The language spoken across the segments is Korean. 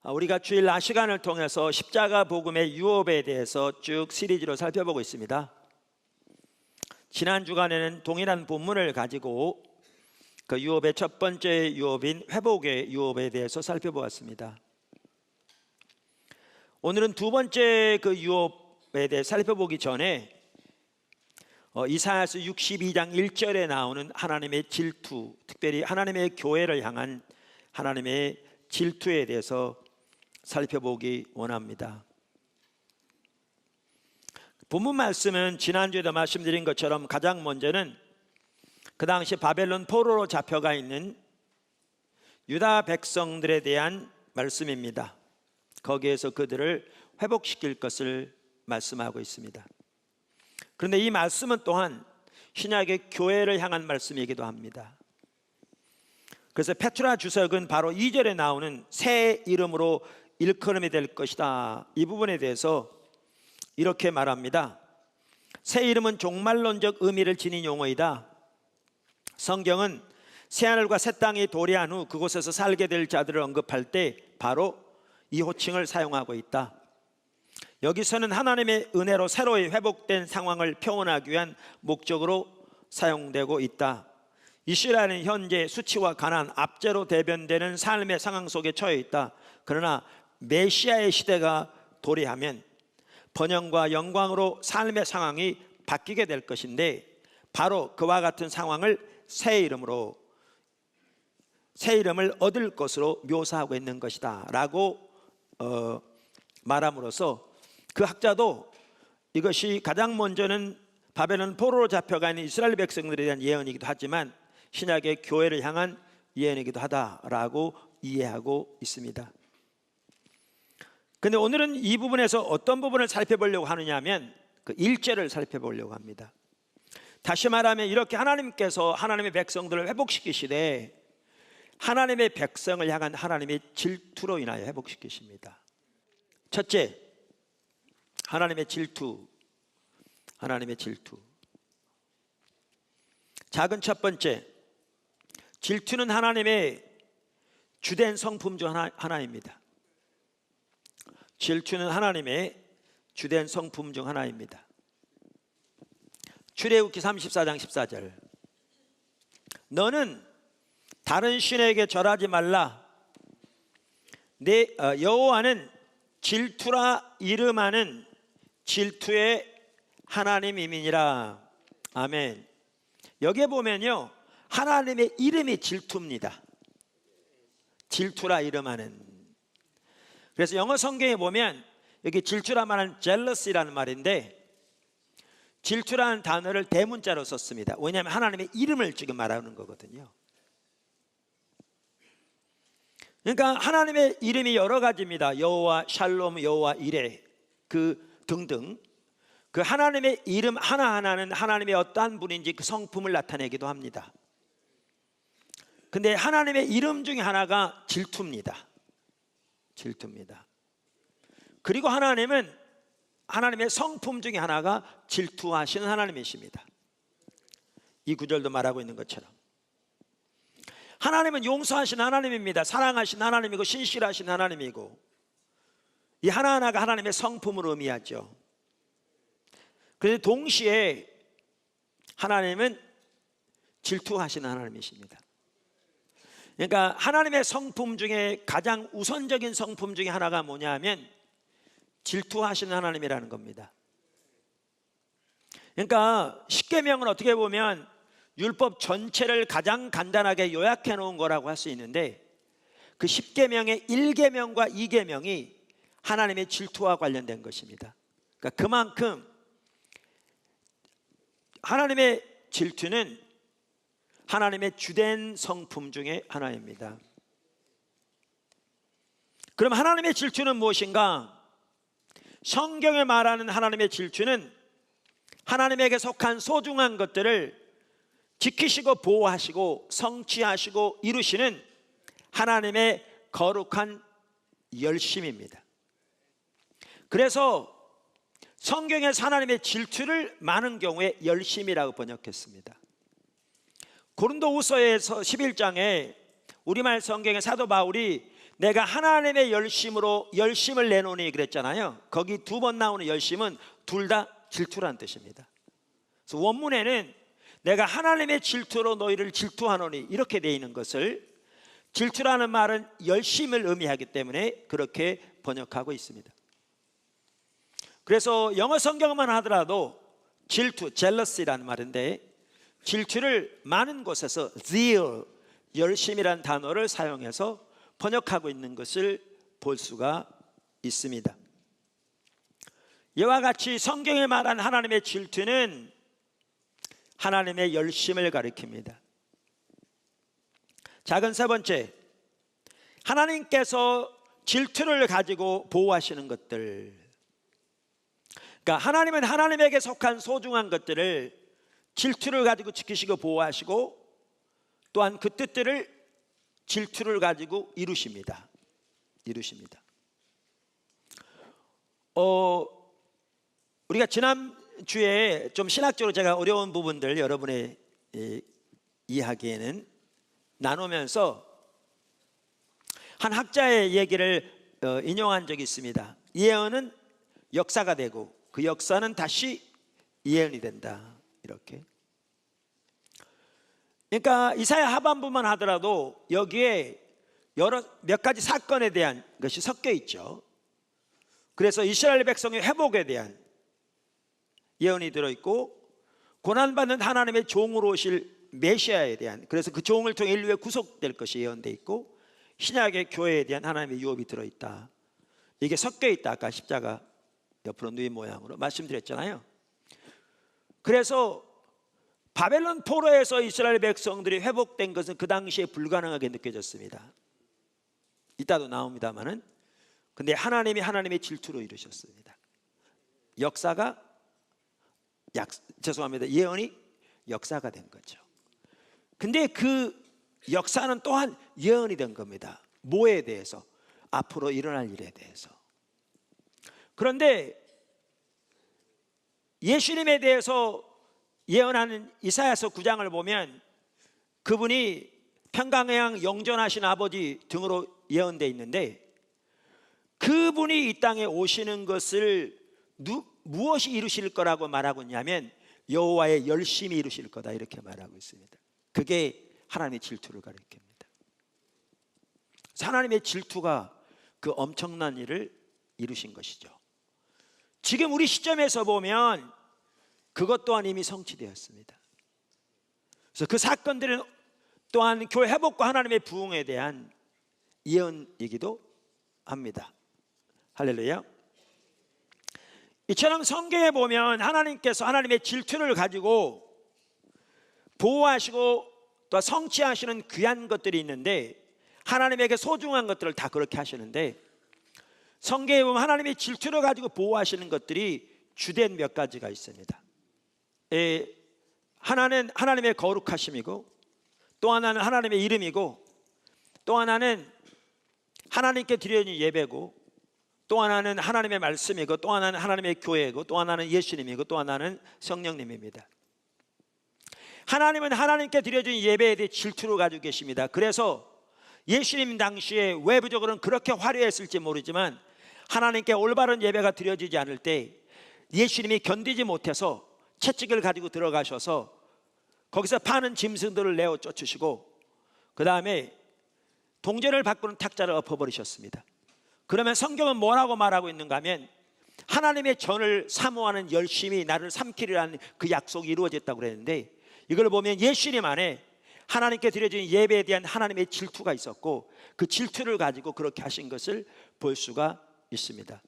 우리가 주일 낮 시간을 통해서 십자가 복음의 유업에 대해서 쭉 시리즈로 살펴보고 있습니다. 지난 주간에는 동일한 본문을 가지고 그 유업의 첫 번째 유업인 회복의 유업에 대해서 살펴보았습니다. 오늘은 두 번째 그 유업에 대해 살펴보기 전에 이사야서 62장 1절에 나오는 하나님의 질투, 특별히 하나님의 교회를 향한 하나님의 질투에 대해서 살펴보기 원합니다. 본문 말씀은 지난주에도 말씀드린 것처럼 가장 먼저는 그 당시 바벨론 포로로 잡혀가 있는 유다 백성들에 대한 말씀입니다. 거기에서 그들을 회복시킬 것을 말씀하고 있습니다. 그런데 이 말씀은 또한 신약의 교회를 향한 말씀이기도 합니다. 그래서 페트라 주석은 바로 2절에 나오는 새 이름으로 일컬음이 될 것이다, 이 부분에 대해서 이렇게 말합니다. 새 이름은 종말론적 의미를 지닌 용어이다. 성경은 새하늘과 새 땅이 도래한 후 그곳에서 살게 될 자들을 언급할 때 바로 이 호칭을 사용하고 있다. 여기서는 하나님의 은혜로 새로이 회복된 상황을 표현하기 위한 목적으로 사용되고 있다. 이스라엘은 현재 수치와 가난, 압제로 대변되는 삶의 상황 속에 처해 있다. 그러나 메시아의 시대가 도래하면 번영과 영광으로 삶의 상황이 바뀌게 될 것인데, 바로 그와 같은 상황을 새 이름을 얻을 것으로 묘사하고 있는 것이다 라고 말함으로써 그 학자도 이것이 가장 먼저는 바벨론 포로로 잡혀가 있는 이스라엘 백성들에 대한 예언이기도 하지만 신약의 교회를 향한 예언이기도 하다라고 이해하고 있습니다. 그런데 오늘은 이 부분에서 어떤 부분을 살펴보려고 하느냐 하면 그 1절을 살펴보려고 합니다. 다시 말하면 이렇게 하나님께서 하나님의 백성들을 회복시키시되 하나님의 백성을 향한 하나님의 질투로 인하여 회복시키십니다. 첫째, 하나님의 질투. 하나님의 질투. 작은 첫 번째, 질투는 하나님의 주된 성품 중 하나입니다. 질투는 하나님의 주된 성품 중 하나입니다. 출애굽기 34장 14절, 너는 다른 신에게 절하지 말라. 내 여호와는 질투라 이름하는 질투의 하나님임이니라. 아멘. 여기에 보면요, 하나님의 이름이 질투입니다. 질투라 이름하는. 그래서 영어 성경에 보면 여기 질투라 말하는 jealousy라는 말인데, 질투라는 단어를 대문자로 썼습니다. 왜냐하면 하나님의 이름을 지금 말하는 거거든요. 그러니까 하나님의 이름이 여러 가지입니다. 여호와 샬롬, 여호와 이레, 그 등등. 그 하나님의 이름 하나하나는 하나님의 어떠한 분인지 그 성품을 나타내기도 합니다. 근데 하나님의 이름 중에 하나가 질투입니다. 질투입니다. 그리고 하나님은 하나님의 성품 중에 하나가 질투하시는 하나님이십니다. 이 구절도 말하고 있는 것처럼 하나님은 용서하신 하나님입니다. 사랑하신 하나님이고 신실하신 하나님이고, 이 하나하나가 하나님의 성품을 의미하죠. 그런데 동시에 하나님은 질투하시는 하나님이십니다. 그러니까 하나님의 성품 중에 가장 우선적인 성품 중에 하나가 뭐냐 하면 질투하시는 하나님이라는 겁니다. 그러니까 십계명은 어떻게 보면 율법 전체를 가장 간단하게 요약해 놓은 거라고 할 수 있는데, 그 십계명의 1계명과 2계명이 하나님의 질투와 관련된 것입니다. 그러니까 그만큼 하나님의 질투는 하나님의 주된 성품 중에 하나입니다. 그럼 하나님의 질투는 무엇인가? 성경에 말하는 하나님의 질투는 하나님에게 속한 소중한 것들을 지키시고 보호하시고 성취하시고 이루시는 하나님의 거룩한 열심입니다. 그래서 성경에서 하나님의 질투를 많은 경우에 열심이라고 번역했습니다. 고린도후서에서 11장에 우리말 성경의 사도 바울이 내가 하나님의 열심을 내놓으니 그랬잖아요. 거기 두 번 나오는 열심은 둘 다 질투라는 뜻입니다. 그래서 원문에는 내가 하나님의 질투로 너희를 질투하노니 이렇게 되어 있는 것을, 질투라는 말은 열심을 의미하기 때문에 그렇게 번역하고 있습니다. 그래서 영어 성경만 하더라도 질투, jealousy라는 말인데, 질투를 많은 곳에서 zeal, 열심이라는 단어를 사용해서 번역하고 있는 것을 볼 수가 있습니다. 이와 같이 성경에 말한 하나님의 질투는 하나님의 열심을 가리킵니다. 작은 세 번째, 하나님께서 질투를 가지고 보호하시는 것들. 그러니까 하나님은 하나님에게 속한 소중한 것들을 질투를 가지고 지키시고 보호하시고, 또한 그 뜻들을 질투를 가지고 이루십니다. 우리가 지난주에 좀 신학적으로 제가 어려운 부분들 여러분의 이야기에는 나누면서 한 학자의 얘기를 인용한 적이 있습니다. 예언은 역사가 되고 그 역사는 다시 예언이 된다, 이렇게. 그러니까 이사야 하반부만 하더라도 여기에 몇 가지 사건에 대한 것이 섞여 있죠. 그래서 이스라엘 백성의 회복에 대한 예언이 들어있고, 고난받는 하나님의 종으로 오실 메시아에 대한, 그래서 그 종을 통해 인류에 구속될 것이 예언되어 있고, 신약의 교회에 대한 하나님의 유업이 들어있다. 이게 섞여 있다. 아까 십자가 옆으로 누인 모양으로 말씀드렸잖아요. 그래서 바벨론 포로에서 이스라엘 백성들이 회복된 것은 그 당시에 불가능하게 느껴졌습니다. 이따도 나옵니다만은, 근데 하나님이 하나님의 질투로 이루셨습니다. 역사가 예언이 역사가 된 거죠. 근데 그 역사는 또한 예언이 된 겁니다. 뭐에 대해서? 앞으로 일어날 일에 대해서. 그런데 예수님에 대해서 예언하는 이사야서 9장을 보면 그분이 평강해양 영존하신 아버지 등으로 예언되어 있는데, 그분이 이 땅에 오시는 것을 무엇이 이루실 거라고 말하고 있냐면 여호와의 열심히 이루실 거다, 이렇게 말하고 있습니다. 그게 하나님의 질투를 가리킵니다. 하나님의 질투가 그 엄청난 일을 이루신 것이죠. 지금 우리 시점에서 보면 그것 또한 이미 성취되었습니다. 그래서 그 사건들은 또한 교회 회복과 하나님의 부흥에 대한 예언이기도 합니다. 할렐루야. 이처럼 성경에 보면 하나님께서 하나님의 질투를 가지고 보호하시고 또 성취하시는 귀한 것들이 있는데, 하나님에게 소중한 것들을 다 그렇게 하시는데, 성경에 보면 하나님의 질투를 가지고 보호하시는 것들이 주된 몇 가지가 있습니다. 하나는 하나님의 거룩하심이고, 또 하나는 하나님의 이름이고, 또 하나는 하나님께 드려진 예배고, 또 하나는 하나님의 말씀이고, 또 하나는 하나님의 교회이고, 또 하나는 예수님이고, 또 하나는 성령님입니다. 하나님은 하나님께 드려진 예배에 대해 질투를 가지고 계십니다. 그래서 예수님 당시에 외부적으로는 그렇게 화려했을지 모르지만 하나님께 올바른 예배가 드려지지 않을 때 예수님이 견디지 못해서 채찍을 가지고 들어가셔서 거기서 파는 짐승들을 내어 쫓으시고, 그 다음에 동전을 바꾸는 탁자를 엎어버리셨습니다. 그러면 성경은 뭐라고 말하고 있는가 하면, 하나님의 전을 사모하는 열심이 나를 삼키리라는 그 약속이 이루어졌다고 그랬는데, 이걸 보면 예수님 안에 하나님께 드려진 예배에 대한 하나님의 질투가 있었고, 그 질투를 가지고 그렇게 하신 것을 볼 수가 있습니다.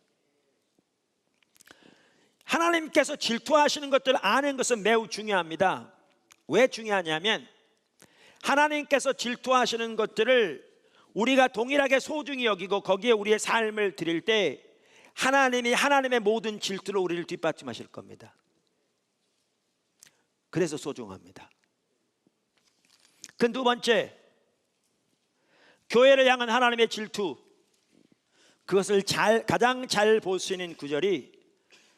하나님께서 질투하시는 것들을 아는 것은 매우 중요합니다. 왜 중요하냐면, 하나님께서 질투하시는 것들을 우리가 동일하게 소중히 여기고 거기에 우리의 삶을 드릴 때 하나님이 하나님의 모든 질투로 우리를 뒷받침하실 겁니다. 그래서 소중합니다. 그 두 번째, 교회를 향한 하나님의 질투, 그것을 가장 잘 볼 수 있는 구절이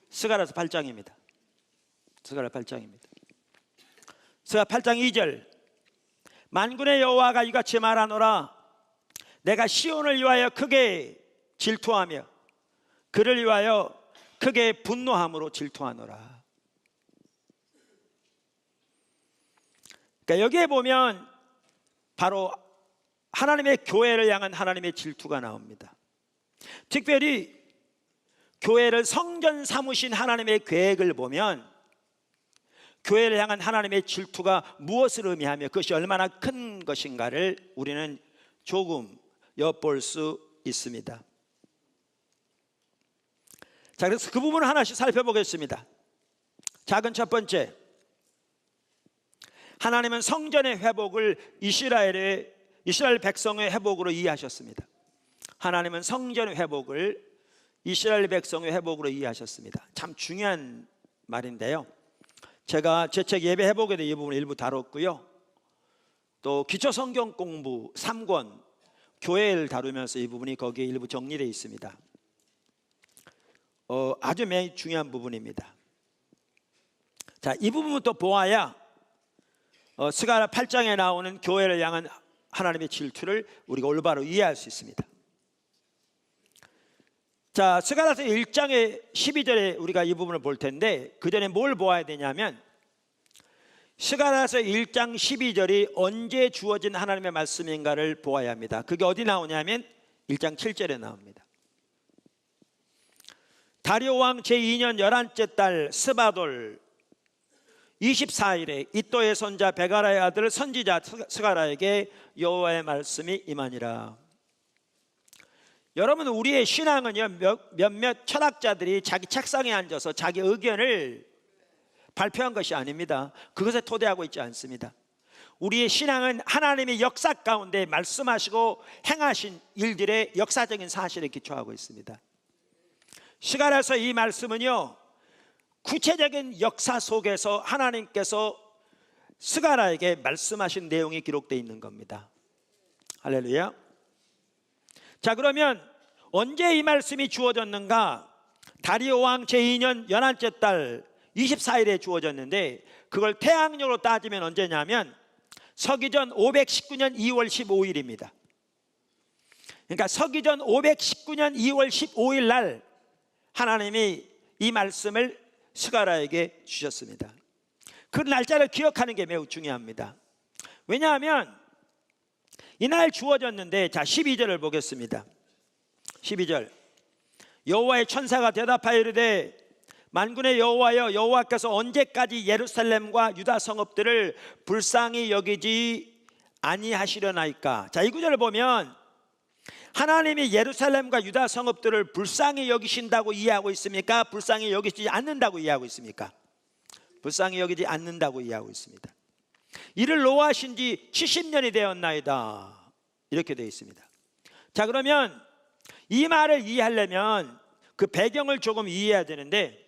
스가랴서 8장입니다. 스가랴 8장입니다. 스가랴 8장 2절, 만군의 여호와가 이같이 말하노라, 내가 시온을 위하여 크게 질투하며 그를 위하여 크게 분노함으로 질투하노라. 그러니까 여기에 보면 바로 하나님의 교회를 향한 하나님의 질투가 나옵니다. 특별히 교회를 성전 삼으신 하나님의 계획을 보면 교회를 향한 하나님의 질투가 무엇을 의미하며 그것이 얼마나 큰 것인가를 우리는 조금 엿볼 수 있습니다. 자, 그래서 그 부분을 하나씩 살펴보겠습니다. 작은 첫 번째, 하나님은 성전의 회복을 이스라엘 백성의 회복으로 이해하셨습니다. 하나님은 성전의 회복을 이스라엘 백성의 회복으로 이해하셨습니다. 참 중요한 말인데요, 제가 제 책 예배 회복에도 이 부분을 일부 다뤘고요, 또 기초 성경 공부 3권 교회를 다루면서 이 부분이 거기에 일부 정리되어 있습니다. 아주 매우 중요한 부분입니다. 자, 이 부분부터 보아야 스가랴 8장에 나오는 교회를 향한 하나님의 질투를 우리가 올바로 이해할 수 있습니다. 자, 스가랴서 1장의 12절에 우리가 이 부분을 볼 텐데, 그 전에 뭘 보아야 되냐면 스가랴서 1장 12절이 언제 주어진 하나님의 말씀인가를 보아야 합니다. 그게 어디 나오냐면 1장 7절에 나옵니다. 다리오 왕 제2년 11째 달 스바돌 24일에 이또의 손자 베가라의 아들 선지자 스가랴에게 여호와의 말씀이 임하니라. 여러분, 우리의 신앙은요, 몇몇 철학자들이 자기 책상에 앉아서 자기 의견을 발표한 것이 아닙니다. 그것에 토대하고 있지 않습니다. 우리의 신앙은 하나님의 역사 가운데 말씀하시고 행하신 일들의 역사적인 사실에 기초하고 있습니다. 스가랴서 이 말씀은요, 구체적인 역사 속에서 하나님께서 스가랴에게 말씀하신 내용이 기록되어 있는 겁니다. 할렐루야. 자, 그러면 언제 이 말씀이 주어졌는가? 다리오 왕 제2년 11째 달 24일에 주어졌는데, 그걸 태양력으로 따지면 언제냐면 서기전 519년 2월 15일입니다. 그러니까 서기전 519년 2월 15일 날 하나님이 이 말씀을 스가랴에게 주셨습니다. 그 날짜를 기억하는 게 매우 중요합니다. 왜냐하면 이날 주어졌는데, 자 12절을 보겠습니다. 12절, 여호와의 천사가 대답하여 이르되 만군의 여호와여, 여호와께서 언제까지 예루살렘과 유다 성읍들을 불쌍히 여기지 아니하시려나이까. 자, 이 구절을 보면 하나님이 예루살렘과 유다 성읍들을 불쌍히 여기신다고 이해하고 있습니까? 불쌍히 여기지 않는다고 이해하고 있습니까? 불쌍히 여기지 않는다고 이해하고 있습니다. 이를 노하신 지 70년이 되었나이다, 이렇게 되어 있습니다. 자, 그러면 이 말을 이해하려면 그 배경을 조금 이해해야 되는데,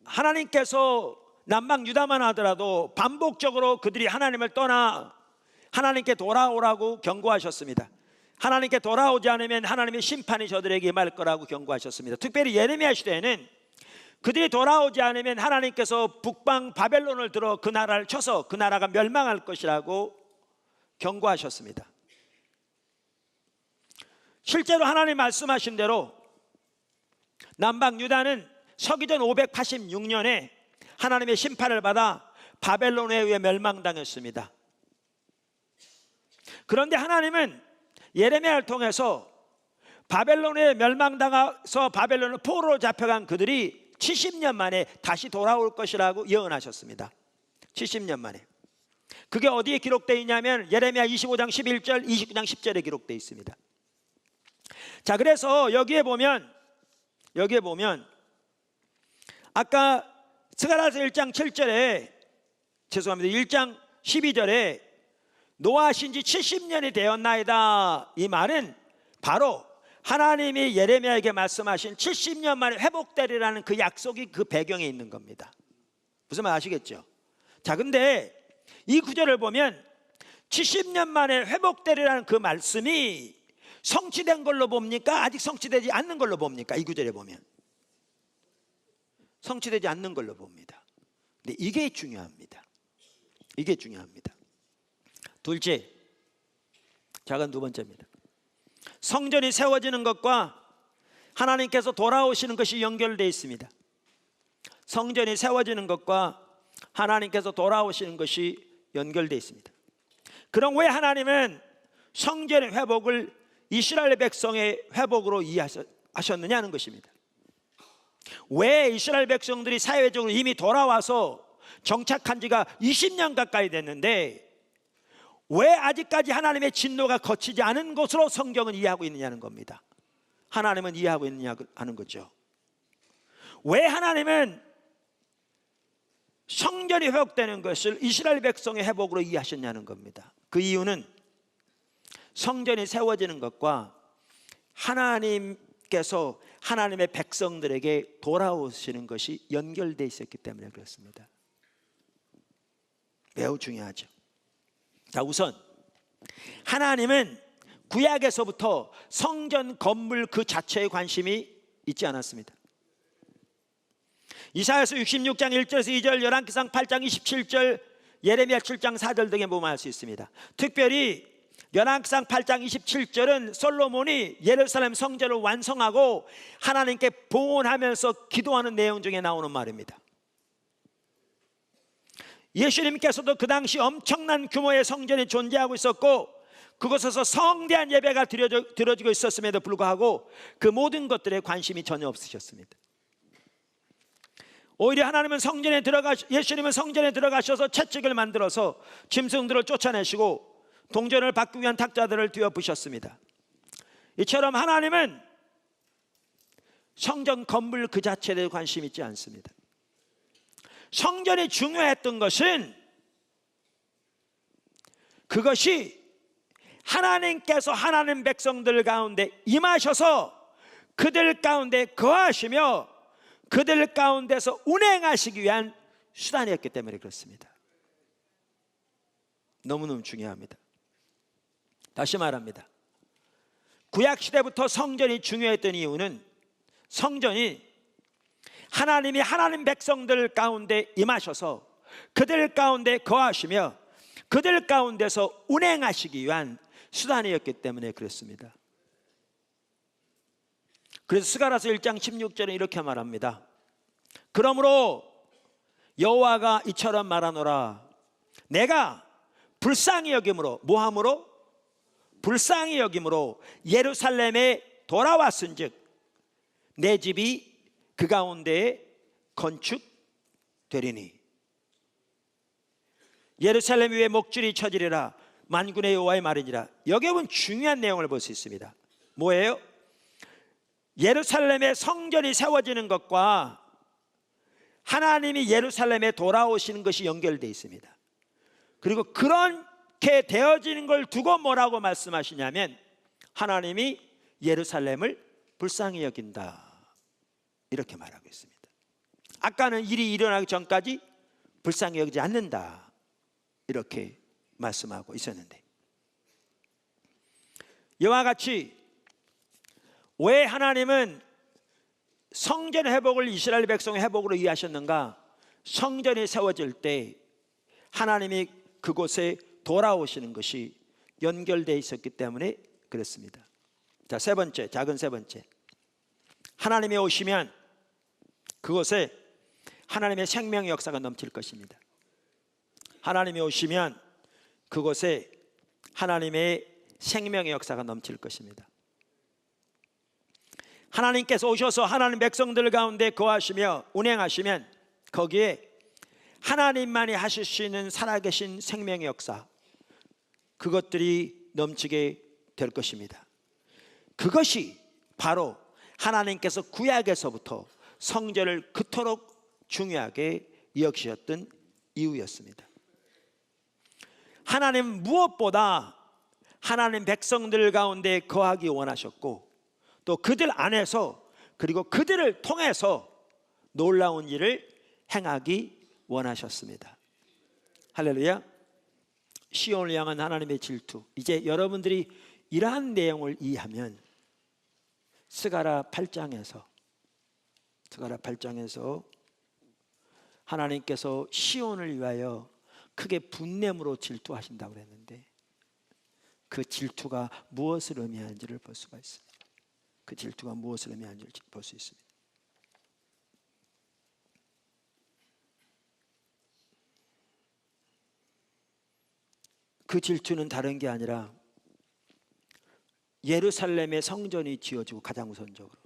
하나님께서 남방 유다만 하더라도 반복적으로 그들이 하나님을 떠나 하나님께 돌아오라고 경고하셨습니다. 하나님께 돌아오지 않으면 하나님의 심판이 저들에게 임할 거라고 경고하셨습니다. 특별히 예레미야 시대에는 그들이 돌아오지 않으면 하나님께서 북방 바벨론을 들어 그 나라를 쳐서 그 나라가 멸망할 것이라고 경고하셨습니다. 실제로 하나님 말씀하신 대로 남방 유다는 서기전 586년에 하나님의 심판을 받아 바벨론에 의해 멸망당했습니다. 그런데 하나님은 예레미야를 통해서 바벨론에 멸망당해서 바벨론을 포로로 잡혀간 그들이 70년 만에 다시 돌아올 것이라고 예언하셨습니다. 70년 만에. 그게 어디에 기록되어 있냐면 예레미야 25장 11절 29장 10절에 기록되어 있습니다. 자, 그래서 여기에 보면 아까 스가랴서 1장 7절에, 죄송합니다, 1장 12절에 노하신 지 70년이 되었나이다, 이 말은 바로 하나님이 예레미야에게 말씀하신 70년 만에 회복되리라는 그 약속이 그 배경에 있는 겁니다. 무슨 말 아시겠죠? 자, 근데 이 구절을 보면 70년 만에 회복되리라는 그 말씀이 성취된 걸로 봅니까? 아직 성취되지 않는 걸로 봅니까? 이 구절에 보면 성취되지 않는 걸로 봅니다. 근데 이게 중요합니다. 이게 중요합니다. 둘째, 작은 두 번째입니다. 성전이 세워지는 것과 하나님께서 돌아오시는 것이 연결되어 있습니다. 성전이 세워지는 것과 하나님께서 돌아오시는 것이 연결되어 있습니다. 그럼 왜 하나님은 성전의 회복을 이스라엘 백성의 회복으로 이해하셨느냐는 것입니다. 왜 이스라엘 백성들이 사회적으로 이미 돌아와서 정착한 지가 20년 가까이 됐는데 왜 아직까지 하나님의 진노가 거치지 않은 것으로 성경은 이해하고 있느냐는 겁니다. 하나님은 이해하고 있느냐 하는 거죠. 왜 하나님은 성전이 회복되는 것을 이스라엘 백성의 회복으로 이해하셨냐는 겁니다. 그 이유는 성전이 세워지는 것과 하나님께서 하나님의 백성들에게 돌아오시는 것이 연결되어 있었기 때문에 그렇습니다. 매우 중요하죠. 자, 우선 하나님은 구약에서부터 성전 건물 그 자체에 관심이 있지 않았습니다. 이사야서 66장 1절에서 2절, 열왕기상 8장 27절, 예레미야 7장 4절 등에 보면 알 수 있습니다. 특별히 열왕기상 8장 27절은 솔로몬이 예루살렘 성전을 완성하고 하나님께 봉헌하면서 기도하는 내용 중에 나오는 말입니다. 예수님께서도 그 당시 엄청난 규모의 성전이 존재하고 있었고 그곳에서 성대한 예배가 드려지고 있었음에도 불구하고 그 모든 것들에 관심이 전혀 없으셨습니다. 오히려 하나님은 예수님은 성전에 들어가셔서 채찍을 만들어서 짐승들을 쫓아내시고 동전을 바꾸기 위한 탁자들을 뒤엎으셨습니다. 이처럼 하나님은 성전 건물 그 자체에 대해 관심이 있지 않습니다. 성전이 중요했던 것은 그것이 하나님께서 하나님 백성들 가운데 임하셔서 그들 가운데 거하시며 그들 가운데서 운행하시기 위한 수단이었기 때문에 그렇습니다. 너무너무 중요합니다. 다시 말합니다. 구약시대부터 성전이 중요했던 이유는 성전이 하나님이 하나님 백성들 가운데 임하셔서 그들 가운데 거하시며 그들 가운데서 운행하시기 위한 수단이었기 때문에 그렇습니다. 그래서 스가랴서 1장 16절에 이렇게 말합니다. 그러므로 여호와가 이처럼 말하노라. 내가 불쌍히 여김으로, 뭐함으로? 불쌍히 여김으로 예루살렘에 돌아왔은즉 내 집이 그 가운데에 건축되리니 예루살렘 위에 목줄이 쳐지리라. 만군의 여호와의 말이니라. 여기에 보면 중요한 내용을 볼 수 있습니다. 뭐예요? 예루살렘의 성전이 세워지는 것과 하나님이 예루살렘에 돌아오시는 것이 연결되어 있습니다. 그리고 그렇게 되어지는 걸 두고 뭐라고 말씀하시냐면 하나님이 예루살렘을 불쌍히 여긴다 이렇게 말하고 있습니다. 아까는 일이 일어나기 전까지 불쌍히 여기지 않는다 이렇게 말씀하고 있었는데 이와 같이 왜 하나님은 성전 회복을 이스라엘 백성의 회복으로 이해하셨는가? 성전이 세워질 때 하나님이 그곳에 돌아오시는 것이 연결되어 있었기 때문에 그렇습니다. 자, 세 번째, 작은 세 번째. 하나님이 오시면 그곳에 하나님의 생명의 역사가 넘칠 것입니다. 하나님이 오시면 그곳에 하나님의 생명의 역사가 넘칠 것입니다. 하나님께서 오셔서 하나님 백성들 가운데 거하시며 운행하시면 거기에 하나님만이 하실 수 있는 살아계신 생명의 역사, 그것들이 넘치게 될 것입니다. 그것이 바로 하나님께서 구약에서부터 성전을 그토록 중요하게 여기셨던 이유였습니다. 하나님 무엇보다 하나님 백성들 가운데 거하기 원하셨고 또 그들 안에서 그리고 그들을 통해서 놀라운 일을 행하기 원하셨습니다. 할렐루야. 시온을 향한 하나님의 질투. 이제 여러분들이 이러한 내용을 이해하면 스가랴 8장에서 하나님께서 시온을 위하여 크게 분냄으로 질투하신다고 그랬는데 그 질투가 무엇을 의미하는지를 볼 수가 있습니다. 그 질투가 무엇을 의미하는지를 볼 수 있습니다. 그 질투는 다른 게 아니라 예루살렘의 성전이 지어지고 가장 우선적으로,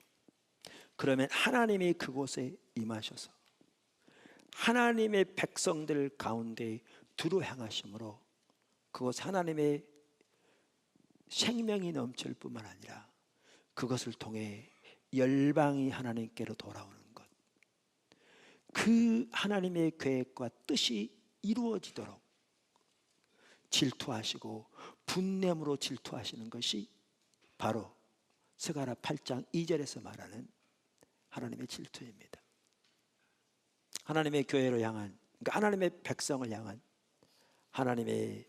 그러면 하나님이 그곳에 임하셔서 하나님의 백성들 가운데 두루 향하심으로 그곳 하나님의 생명이 넘칠 뿐만 아니라 그것을 통해 열방이 하나님께로 돌아오는 것, 그 하나님의 계획과 뜻이 이루어지도록 질투하시고 분냄으로 질투하시는 것이 바로 스가랴 8장 2절에서 말하는 하나님의 질투입니다. 하나님의 교회를 향한, 그러니까 하나님의 백성을 향한 하나님의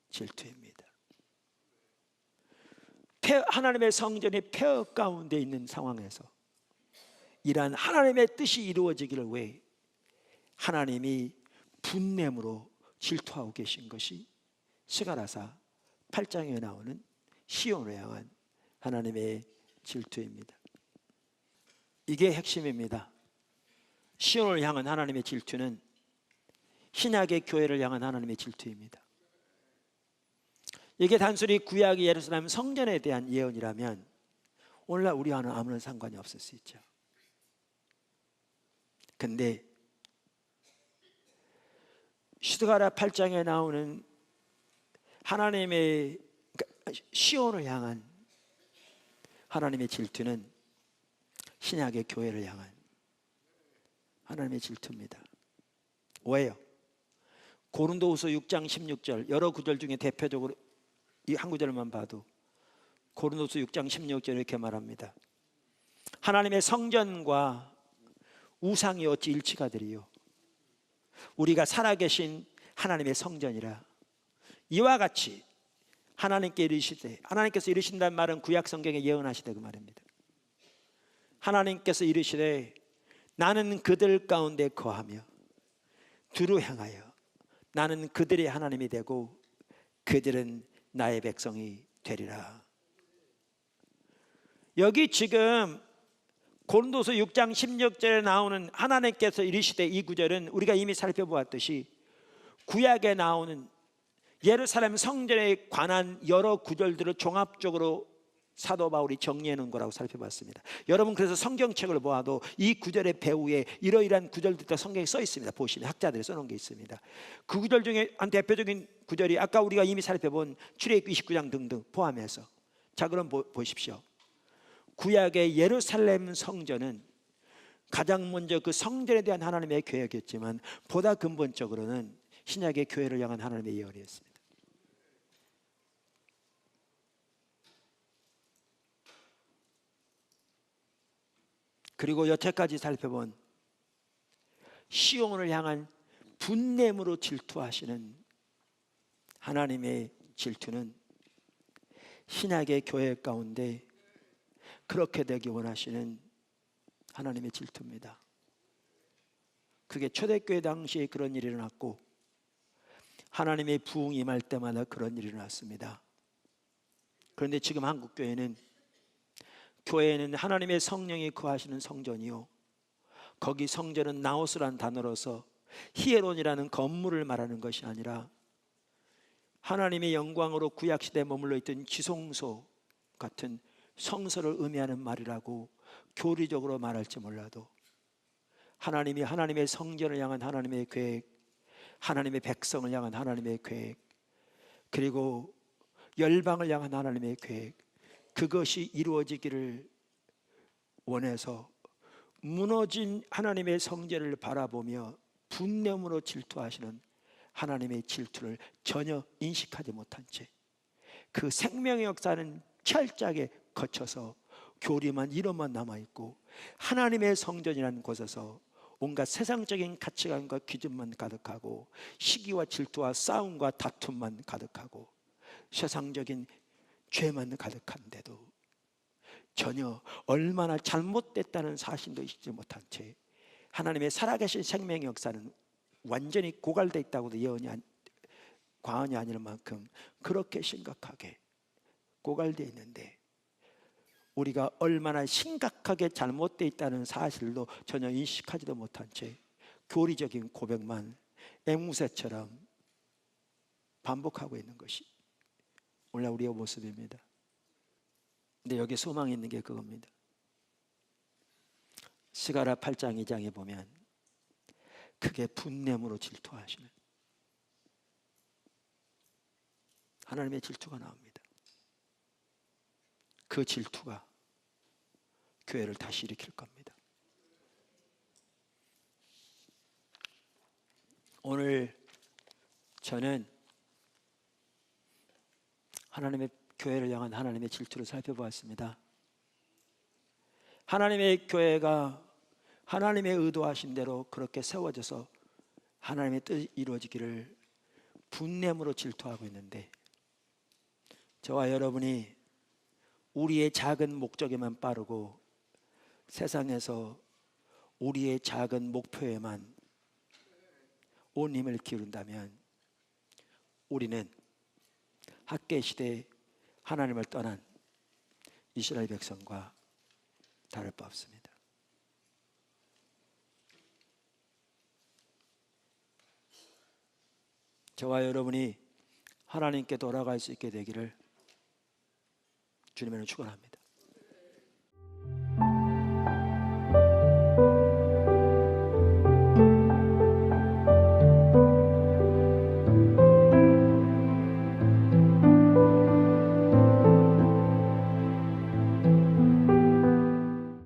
질투입니다. 하나님의 성전이 폐허 가운데 있는 상황에서 이러한 하나님의 뜻이 이루어지기를 위해 하나님이 분냄으로 질투하고 계신 것이 스가랴서 8장에 나오는 시온을 향한 하나님의 질투입니다. 이게 핵심입니다. 시온을 향한 하나님의 질투는 신약의 교회를 향한 하나님의 질투입니다. 이게 단순히 구약의 예루살렘 성전에 대한 예언이라면 오늘날 우리와는 아무런 상관이 없을 수 있죠. 근데 스가랴 8장에 나오는 하나님의, 시온을 향한 하나님의 질투는 신약의 교회를 향한 하나님의 질투입니다. 왜요? 고린도후서 6장 16절, 여러 구절 중에 대표적으로 이 한 구절만 봐도 고린도후서 6장 16절 이렇게 말합니다. 하나님의 성전과 우상이 어찌 일치가 되리요? 우리가 살아계신 하나님의 성전이라. 이와 같이 하나님께 이르시되, 하나님께서 이르신다는 말은 구약 성경에 예언하시되 그 말입니다. 하나님께서 이르시되 나는 그들 가운데 거하며 두루 향하여 나는 그들의 하나님이 되고 그들은 나의 백성이 되리라. 여기 지금 고린도서 6장 16절에 나오는 하나님께서 이르시되, 이 구절은 우리가 이미 살펴보았듯이 구약에 나오는 예루살렘 성전에 관한 여러 구절들을 종합적으로 사도 바울이 정리해 놓은 거라고 살펴봤습니다. 여러분 그래서 성경책을 보아도 이 구절의 배후에 이러이러한 구절들도 성경에 써 있습니다. 보시면 학자들이 써놓은 게 있습니다. 그 구절 중에 한 대표적인 구절이 아까 우리가 이미 살펴본 출애굽기 29장 등등 포함해서, 자 그럼 보십시오. 구약의 예루살렘 성전은 가장 먼저 그 성전에 대한 하나님의 계획이었지만 보다 근본적으로는 신약의 교회를 향한 하나님의 예언이었습니다. 그리고 여태까지 살펴본 시온을 향한 분냄으로 질투하시는 하나님의 질투는 신약의 교회 가운데 그렇게 되기 원하시는 하나님의 질투입니다. 그게 초대교회 당시에 그런 일이 일어났고 하나님의 부흥이 임할 때마다 그런 일이 일어났습니다. 그런데 지금 한국교회는, 교회는 하나님의 성령이 거하시는 성전이요, 거기 성전은 나오스라는 단어로서 히에론이라는 건물을 말하는 것이 아니라 하나님의 영광으로 구약시대에 머물러 있던 지성소 같은 성소를 의미하는 말이라고 교리적으로 말할지 몰라도 하나님이 하나님의 성전을 향한 하나님의 계획, 하나님의 백성을 향한 하나님의 계획, 그리고 열방을 향한 하나님의 계획, 그것이 이루어지기를 원해서 무너진 하나님의 성전을 바라보며 분냄으로 질투하시는 하나님의 질투를 전혀 인식하지 못한 채 그 생명의 역사는 철저하게 거쳐서 교리만 이론만 남아있고 하나님의 성전이라는 곳에서 온갖 세상적인 가치관과 기준만 가득하고 시기와 질투와 싸움과 다툼만 가득하고 세상적인 죄만 가득한데도 전혀 얼마나 잘못됐다는 사실도 잊지 못한 채 하나님의 살아계신 생명의 역사는 완전히 고갈되어 있다고도 예언이 과언이 아닐 만큼 그렇게 심각하게 고갈되어 있는데, 우리가 얼마나 심각하게 잘못되어 있다는 사실도 전혀 인식하지도 못한 채 교리적인 고백만 앵무새처럼 반복하고 있는 것이 오늘 우리의 모습입니다. 근데 여기 소망이 있는 게 그겁니다. 스가랴 8장 2장에 보면 크게 분냄으로 질투하시는 하나님의 질투가 나옵니다. 그 질투가 교회를 다시 일으킬 겁니다. 오늘 저는 하나님의 교회를 향한 하나님의 질투를 살펴보았습니다. 하나님의 교회가 하나님의 의도하신 대로 그렇게 세워져서 하나님의 뜻이 이루어지기를 분냄으로 질투하고 있는데, 저와 여러분이 우리의 작은 목적에만 빠르고 세상에서 우리의 작은 목표에만 온 힘을 기울인다면 우리는 학계 시대에 하나님을 떠난 이스라엘 백성과 다를 바 없습니다. 저와 여러분이 하나님께 돌아갈 수 있게 되기를 주님으로 축원합니다.